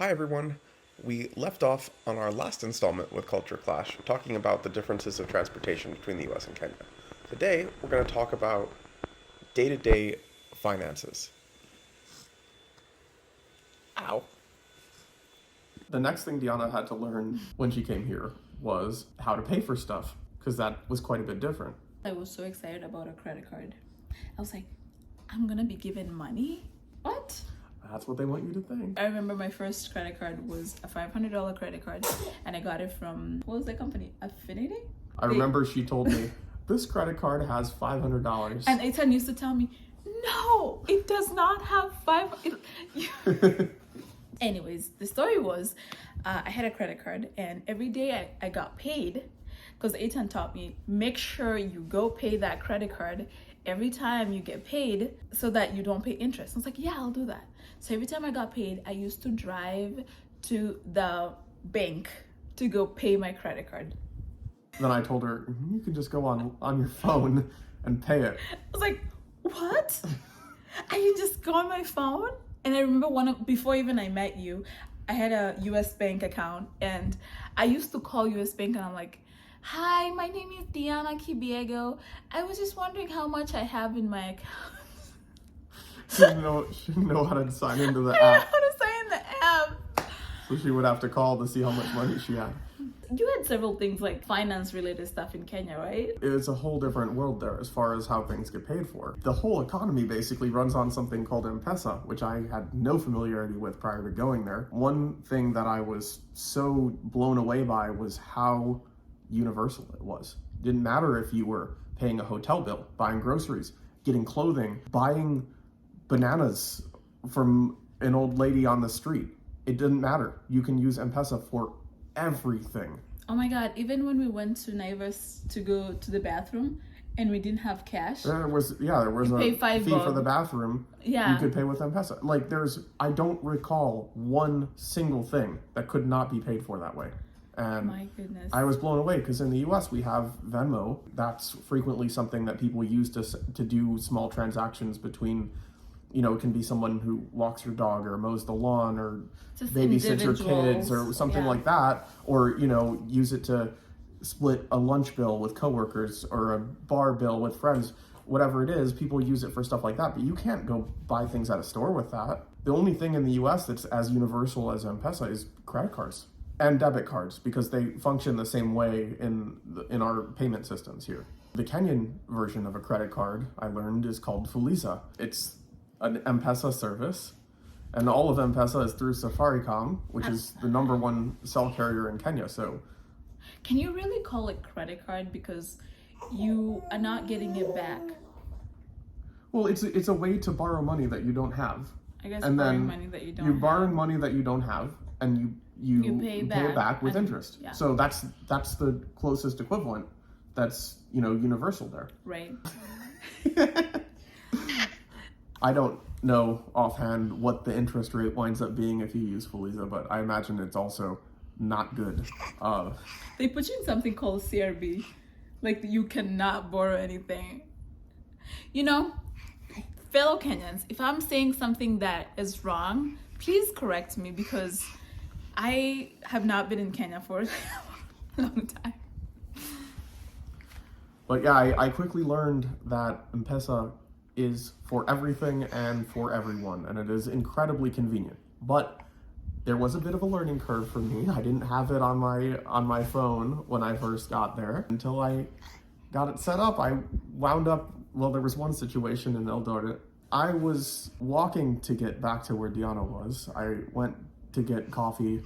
Hi everyone. We left off on our last installment with Culture Clash, talking about the differences of transportation between the US and Kenya. Today, we're going to talk about day-to-day finances. Ow. The next thing Deanna had to learn when she came here was how to pay for stuff, because that was quite a bit different. I was so excited about a credit card. I was like, I'm gonna be given money? What? That's what they want you to think. I remember my first credit card was a $500 credit card, and I got it from, what was the company? Affinity? I remember she told me, this credit card has $500. And Ethan used to tell me, no, it does not have Anyways, the story was, I had a credit card, and every day I got paid, because Ethan taught me, make sure you go pay that credit card every time you get paid so that you don't pay interest. I was like, yeah, I'll do that. So every time I got paid, I used to drive to the bank to go pay my credit card. Then I told her, you can just go on your phone and pay it. I was like, what? I can just go on my phone? And I remember before even I met you, I had a US bank account, and I used to call US bank and I'm like, hi, my name is Diana Kibiego. I was just wondering how much I have in my account. She didn't know how to sign into the I don't know app, how to sign the app. so she would have to call to see how much money she had. You had several things like finance related stuff in Kenya, right? It's a whole different world there as far as how things get paid for. The whole economy basically runs on something called M-Pesa, which I had no familiarity with prior to going there. One thing that I was so blown away by was how universal it was. It didn't matter if you were paying a hotel bill, buying groceries, getting clothing, buying bananas from an old lady on the street. It didn't matter. You can use M-Pesa for everything. Oh my god, even when we went to Naivas to go to the bathroom and we didn't have cash. There was a pay fee $5 for the bathroom. Yeah. You could pay with M-Pesa. Like I don't recall one single thing that could not be paid for that way. And My goodness. I was blown away because in the US we have Venmo. That's frequently something that people use to do small transactions between, it can be someone who walks your dog or mows the lawn or Just babysits your kids individuals, or something yeah. like that, or use it to split a lunch bill with coworkers or a bar bill with friends. Whatever it is, people use it for stuff like that, but you can't go buy things at a store with that. The only thing in the US that's as universal as M-Pesa is credit cards and debit cards, because they function the same way in our payment systems here. The Kenyan version of a credit card, I learned, is called Fuliza. It's an M-Pesa service, and all of M-Pesa is through Safaricom, which is the number one cell carrier in Kenya. So Can you really call it credit card because you are not getting it back? well, it's a way to borrow money that you don't have. I guess And borrowing then money that you don't You're have. borrowing money that you don't have, and you pay it back back with and- interest. yeah. So that's the closest equivalent that's universal there. Right. I don't know offhand what the interest rate winds up being if you use Fuliza, but I imagine it's also not good. They put you in something called CRB. Like, you cannot borrow anything. Fellow Kenyans, if I'm saying something that is wrong, please correct me, because I have not been in Kenya for a long time. But yeah, I quickly learned that M-Pesa is for everything and for everyone, and it is incredibly convenient. But there was a bit of a learning curve for me. I didn't have it on my phone when I first got there. Until I got it set up, I wound up, there was one situation in Eldoret. I was walking to get back to where Diana was. I went to get coffee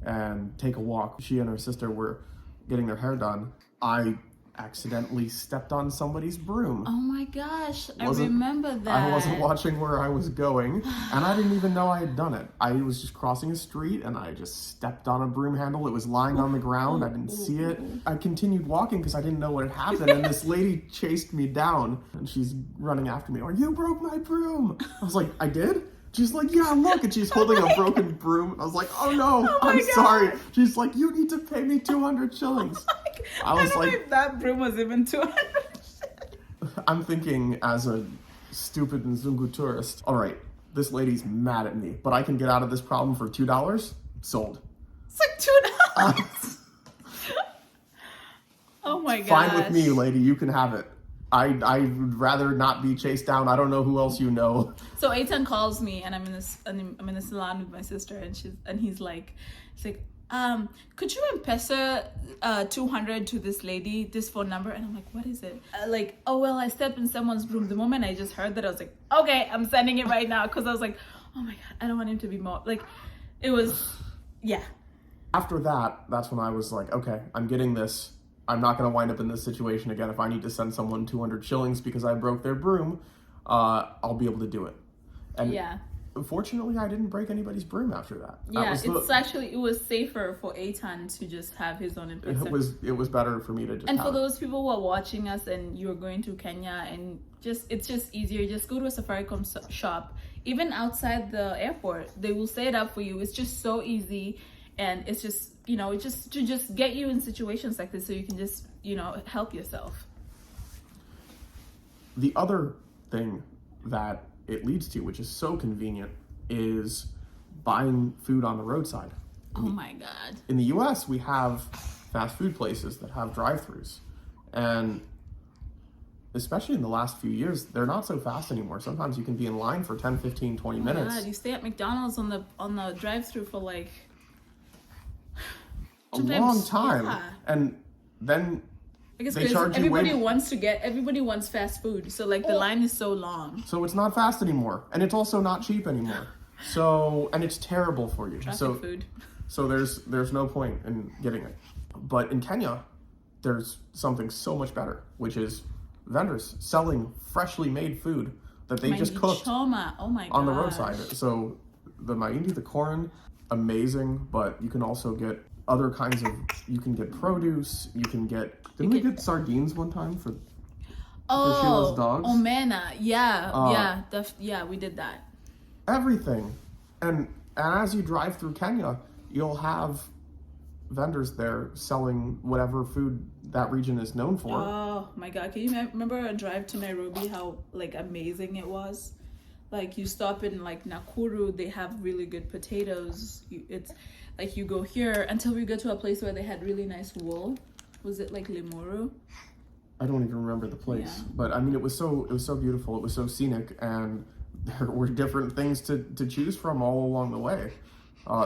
and take a walk. She and her sister were getting their hair done. I accidentally stepped on somebody's broom. Oh my gosh, I Wasn't- remember that. I wasn't watching where I was going, and I didn't even know I had done it. I was just crossing a street, and I just stepped on a broom handle. It was lying on the ground. I didn't see it. I continued walking because I didn't know what had happened, and this lady chased me down, and she's running after me. You broke my broom. I was like, I did? She's like, yeah, look, and she's holding a broken broom. I was like, oh no, Oh my I'm God. sorry. She's like, you need to pay me 200 shillings. I was don't know like- if that broom was even 200. I'm thinking as a stupid Nzungu tourist, all right, this lady's mad at me, but I can get out of this problem for $2? Sold. It's like $2. Oh my god. Fine with me, lady. You can have it. I'd rather not be chased down. I don't know who else you know. So Aitan calls me, and I'm in the salon with my sister, and he's like, could you M-Pesa 200 to this lady, this phone number? And I'm like, what is it? Like, oh well, I stepped in someone's room. The moment I just heard that, I was like, okay, I'm sending it right now, because I was like, oh my god, I don't want him to be more like, it was, yeah. After that, that's when I was like, okay, I'm getting this. I'm not going to wind up in this situation again. If I need to send someone 200 shillings because I broke their broom, I'll be able to do it. And Yeah. fortunately, I didn't break anybody's broom after that. Yeah, That it was safer for Aitan to just have his own M-Pesa. it was better for me to just And have for it. those people who are watching us and you're going to Kenya, and it's just easier, just go to a Safaricom shop. Even outside the airport, they will set it up for you. It's just so easy, and it's just, it's just to just get you in situations like this so you can just, help yourself. The other thing that it leads to, which is so convenient, is buying food on the roadside. Oh my god. In the US, we have fast food places that have drive-thrus. And especially in the last few years, they're not so fast anymore. Sometimes you can be in line for 10, 15, 20 minutes. God, you stay at McDonald's on the drive-thru for like A long time. Yeah. And then I guess they because charge you everybody wants fast food, so like the line is so long. so it's not fast anymore. And it's also not cheap anymore. So, and it's terrible for you. Traffic food. So there's no point in getting it. But in Kenya, there's something so much better, which is vendors selling freshly made food that they just cooked Choma. Oh my god. on the roadside. So the mahindi, the corn, amazing, but you can also get other kinds of, you can get produce, didn't we get sardines one time for Sheila's dogs? Omena. Yeah, we did that. Everything. And as you drive through Kenya, you'll have vendors there selling whatever food that region is known for. Oh my god, can you remember a drive to Nairobi, how like amazing it was? Like you stop in like Nakuru, they have really good potatoes. It's like you go here until we go to a place where they had really nice wool. Was it like Limuru? I don't even remember the place, Yeah. but I mean, it was so beautiful. It was so scenic, and there were different things to choose from all along the way.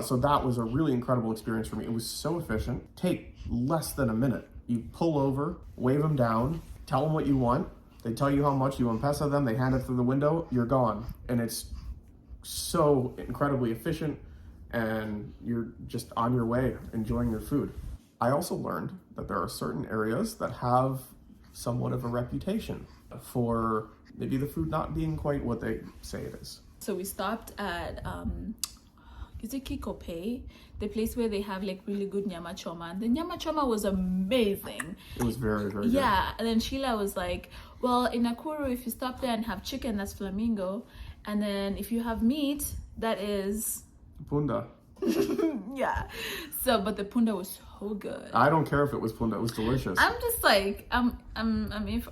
So that was a really incredible experience for me. It was so efficient. Take less than a minute. You pull over, wave them down, tell them what you want. They tell you how much, you M-Pesa them, they hand it through the window, you're gone. And it's so incredibly efficient, and you're just on your way enjoying your food. I also learned that there are certain areas that have somewhat of a reputation for maybe the food not being quite what they say it is. So we stopped at is it Kikope, the place where they have like really good nyama choma. The nyama choma was amazing. It was very, very good. Yeah, and then Sheila was like, well, in Nakuru, if you stop there and have chicken, that's flamingo, and then if you have meat, that is Punda. yeah. So, but the punda was so good. I don't care if it was Punda, it was delicious. I'm just like I'm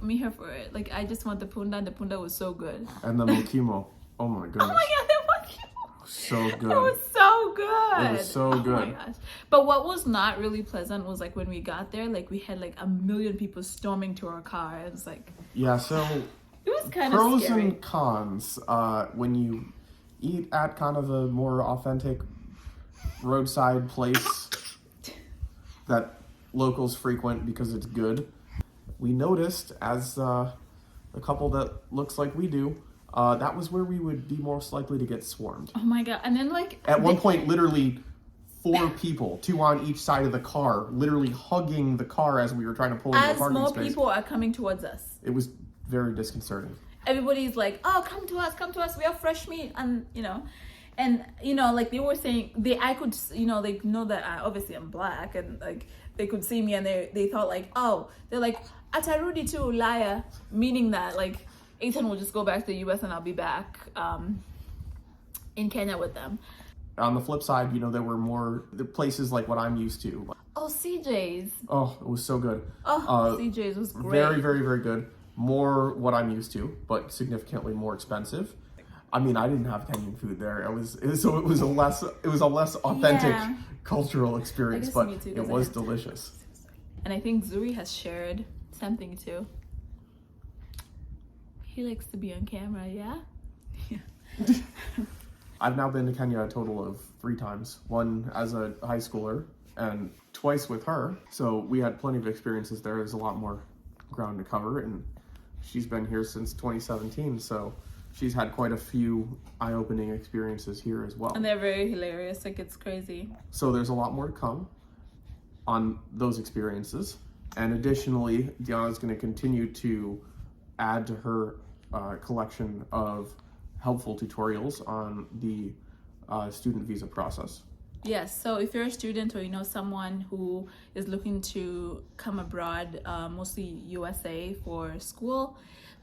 here for it. Like I just want the punda, and the punda was so good. And the mokimo. Oh my goodness. Oh my god, that was So good. It was so good. It was so Oh good. my gosh. But what was not really pleasant was like when we got there, like we had like a million people storming to our car. It was like, Yeah, so it was kind of pros scary. and cons. When you eat at kind of a more authentic roadside place that locals frequent because it's good, we noticed as a couple that looks like we do, that was where we would be most likely to get swarmed. Oh my god. And then like At one point, literally 4 people, 2 on each side of the car, literally hugging the car as we were trying to pull into the as parking more space. people are coming towards us, It was very disconcerting. everybody's like, oh, come to us, we have fresh meat. And like they were saying, I could, they know that obviously I'm black, and like they could see me, and they thought like, oh, they're like, atarudi to Ulaya, meaning that like Ethan will just go back to the US and I'll be back in Kenya with them. On the flip side, there were more the places like what I'm used to. Oh, CJ's. Oh, it was so good. CJ's was great. Very, very, very good. More what I'm used to, but significantly more expensive. I mean, I didn't have Kenyan food there. It was a less authentic Yeah. cultural experience, guess but me too, it 'cause I was had to- delicious. And I think Zuri has shared something too. He likes to be on camera, yeah? Yeah. I've now been to Kenya a total of 3 times. One as a high schooler and twice with her. So we had plenty of experiences there. There's a lot more ground to cover, and she's been here since 2017. So she's had quite a few eye-opening experiences here as well. And they're very hilarious, like it's crazy. So there's a lot more to come on those experiences. And additionally, Diana is going to continue to add to her collection of helpful tutorials on the student visa process. Yes, so if you're a student or you know someone who is looking to come abroad, mostly USA for school,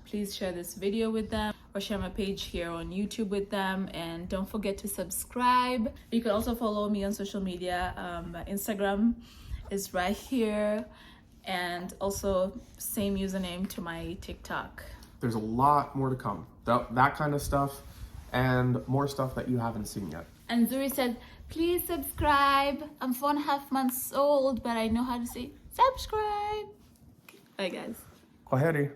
please share this video with them or share my page here on YouTube with them, and don't forget to subscribe. You can also follow me on social media. My Instagram is right here, and also same username to my TikTok. There's a lot more to come. That kind of stuff and more stuff that you haven't seen yet. And Zuri said, please subscribe. I'm 4.5 months old, but I know how to say subscribe. Bye guys. Kwaheri.